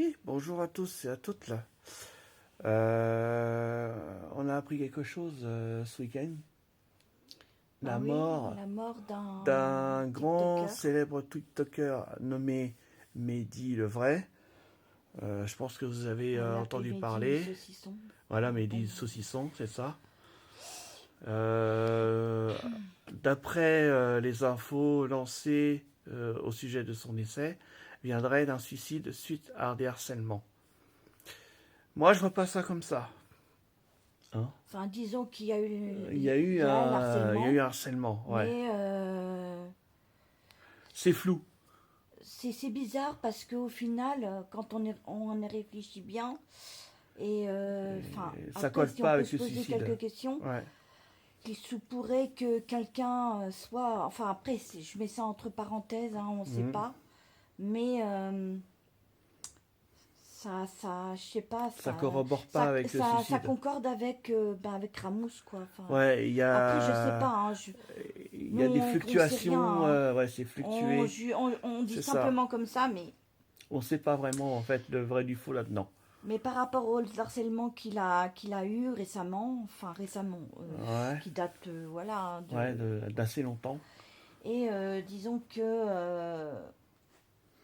Oui, bonjour à tous et à toutes là. On a appris quelque chose ce week-end. Ah La oui, mort la mort d'un d'un grand TikToker. célèbre TikToker nommé Mehdi le Vrai. Je pense que vous avez On l'appelait entendu Mehdi parler. Saucisson. Voilà, Mais bon, Mehdi Saucisson, c'est ça. Euh, D'après les infos lancées au sujet de son décès, viendrait d'un suicide suite à des harcèlements. Moi, je vois pas ça comme ça. Hein. enfin, disons qu'il y a Il y a eu il y a un l'harcèlement, harcèlement, ouais. mais C'est flou. c'est bizarre parce qu'au final, quand on y réfléchit bien, et enfin, Ça après, colle si on pas peut avec se le poser suicide. quelques questions, Ouais. il se pourrait que quelqu'un soit, enfin, après, je mets ça entre parenthèses, hein, on ne sait Mhm. pas, mais je sais pas, Ça corrobore pas avec le ça suicide. concorde avec, avec Ramous, quoi. Enfin, Ouais, après, je sais pas, hein, il nous, y a des on sait rien, fluctuations. hein. Ouais, c'est fluctué. On dit C'est ça. simplement comme ça, On sait pas vraiment en fait le vrai du faux là-dedans. mais par rapport au harcèlement qu'il a eu récemment, enfin récemment, Ouais. qui date, voilà, Ouais, d'assez longtemps. et disons que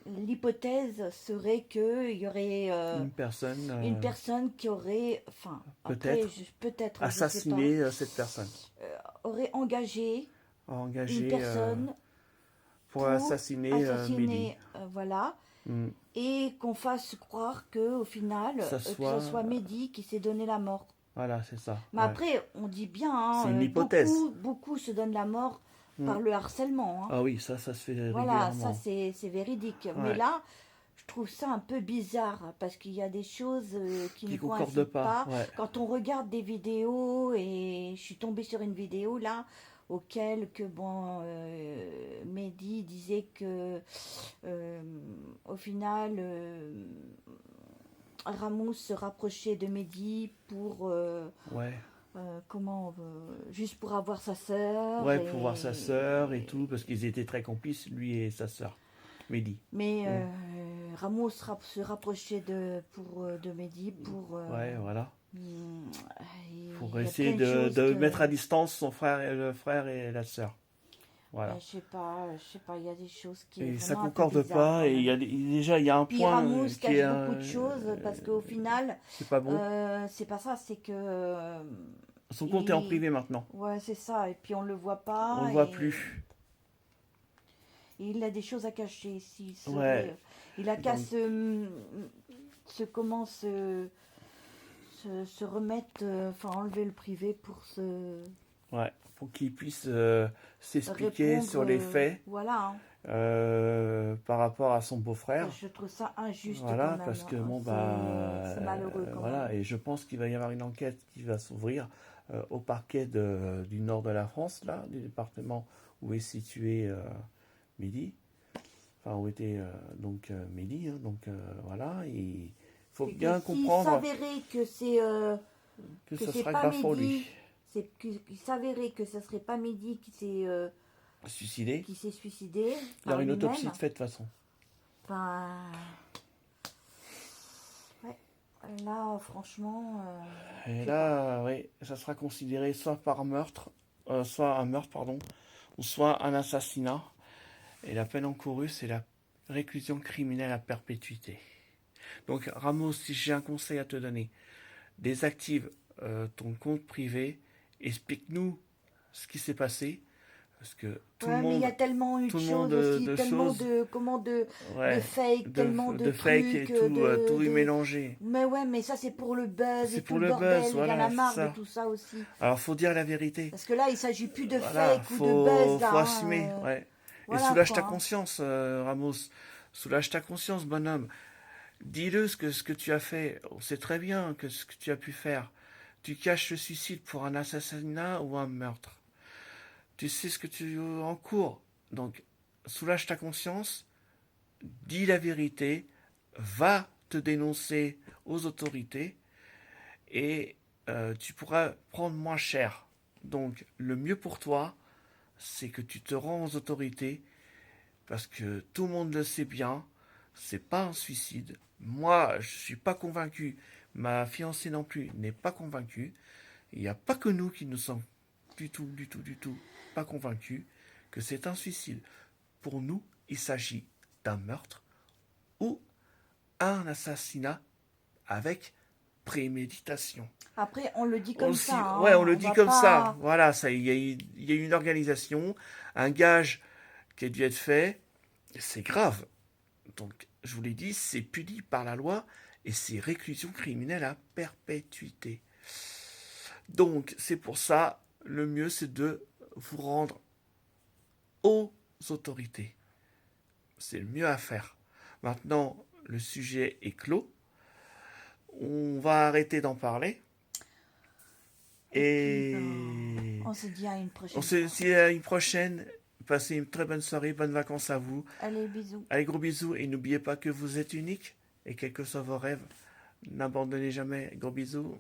l'hypothèse serait qu'il y aurait Une personne une personne qui aurait, enfin, après, peut-être peut-être, je sais pas, assassiné cette personne, aurait engagé une engagée personne pour pour assassiner Mehdi. assassiner, voilà, Mm. et qu'on fasse croire que au final, Ça que ce soit, soit Mehdi qui s'est donné la mort. voilà, c'est ça. Mais Ouais. après, on dit bien, C'est hein, une hypothèse. beaucoup se donnent la mort Mm. par le harcèlement, hein. Ah oui, ça se fait Voilà, ça régulièrement. c'est véridique. Mais Ouais. là, je trouve ça un peu bizarre parce qu'il y a des choses qui Qui ne concorde coïncident pas. pas. Ouais. Quand on regarde des vidéos, et je suis tombée sur une vidéo là, auquel que bon, Mehdi disait que euh, au final, Ramos se rapprochait de Mehdi pour Ouais. comment juste pour avoir sa sœur Ouais, pour voir sa sœur et et tout, parce qu'ils étaient très complices, lui et sa sœur, Mehdi. mais Mm. Ramos se rapprochait de Mehdi pour Ouais, voilà. hmm, Pour il y a essayer plein de choses de que mettre à distance son frère et le frère et la sœur. Voilà. je sais pas, il y a des choses qui est Et ça vraiment un peu concorde bizarre pas, quand et même. déjà il y a un Puis point Ramos qui est cache beaucoup de choses parce qu'au final, qui est pas bon. c'est pas ça, c'est que Son compte est en il, privé maintenant. ouais, c'est ça, et puis on le voit On pas le voit plus. et il a des choses à cacher. S'il Ouais. serait, il a qu'à Donc, comment se remettre, enfin enlever le privé pour se ouais. Pour qu'il puisse s'expliquer répondre, sur les faits voilà, hein. par rapport à son Enfin, beau-frère. je trouve ça injuste quand Voilà, même, parce que hein. bon, bah, C'est malheureux quand même. voilà, et je pense qu'il va y avoir une enquête qui va s'ouvrir au parquet du nord de la France, là, du département où est situé Mehdi, enfin où était donc Mehdi, hein, donc voilà, il faut Et que bien s'il comprendre s'avérait que que ça c'est sera pas grave pour lui. Mehdi, c'est qu'il s'avérait que ça serait pas Mehdi Suicidé, qui s'est suicidé il y par aura une autopsie lui-même, de fait de toute façon. ben ouais, là franchement, Et je sais pas. là, oui, ça sera considéré soit par meurtre, soit un meurtre, pardon, ou soit un assassinat. Et la peine encourue, c'est la réclusion criminelle à perpétuité. Donc Ramos, si j'ai un conseil à te donner, désactive ton compte privé, explique-nous ce qui s'est passé, parce que Ouais, mais il y a tellement eu de tout le monde choses aussi, de tellement choses, de ouais, fake, tellement de de fake et trucs, tout, tout est mélangé. Mais ouais, mais ça c'est pour le buzz C'est et tout pour le le buzz, bordel, il y en a voilà, c'est marre de ça. tout ça aussi. Alors faut dire la vérité. Parce que là, il s'agit plus de Voilà, fake ou de buzz là, faut hein, assumer, ouais. Et voilà soulage ta quoi, hein. conscience, Ramos. Soulage ta conscience, bonhomme. Dis-le ce que tu as fait. On sait très bien que ce que tu as pu faire. Tu caches le suicide pour un assassinat ou un meurtre. Tu sais ce que tu encours. Donc, soulage ta conscience, dis la vérité, va te dénoncer aux autorités et tu pourras prendre moins cher. Donc, le mieux pour toi, c'est que tu te rends aux autorités parce que tout le monde le sait bien. c'est pas un suicide. Moi, je suis pas convaincu. Ma fiancée non plus n'est pas convaincue. Il n'y a pas que nous qui ne sommes du tout pas convaincus que c'est un suicide. Pour nous, il s'agit d'un meurtre ou un assassinat avec préméditation. Après, on le dit comme Aussi, ça, ouais, on hein, le on dit va comme ça. pas... Voilà, ça, il y a une organisation, un gage qui a dû être fait. C'est grave. Donc, je vous l'ai dit, c'est puni par la loi et c'est réclusion criminelle à perpétuité. Donc, c'est pour ça, le mieux, c'est de vous rendre aux autorités. C'est le mieux à faire. Maintenant, le sujet est clos. On va arrêter d'en parler. Et puis, Et on se dit à une on prochaine se fois. dit à une prochaine. Passez une très bonne soirée, bonnes vacances à vous. Allez, bisous. Allez, gros bisous et n'oubliez pas que vous êtes unique et quels que soient vos rêves, n'abandonnez jamais. Gros bisous.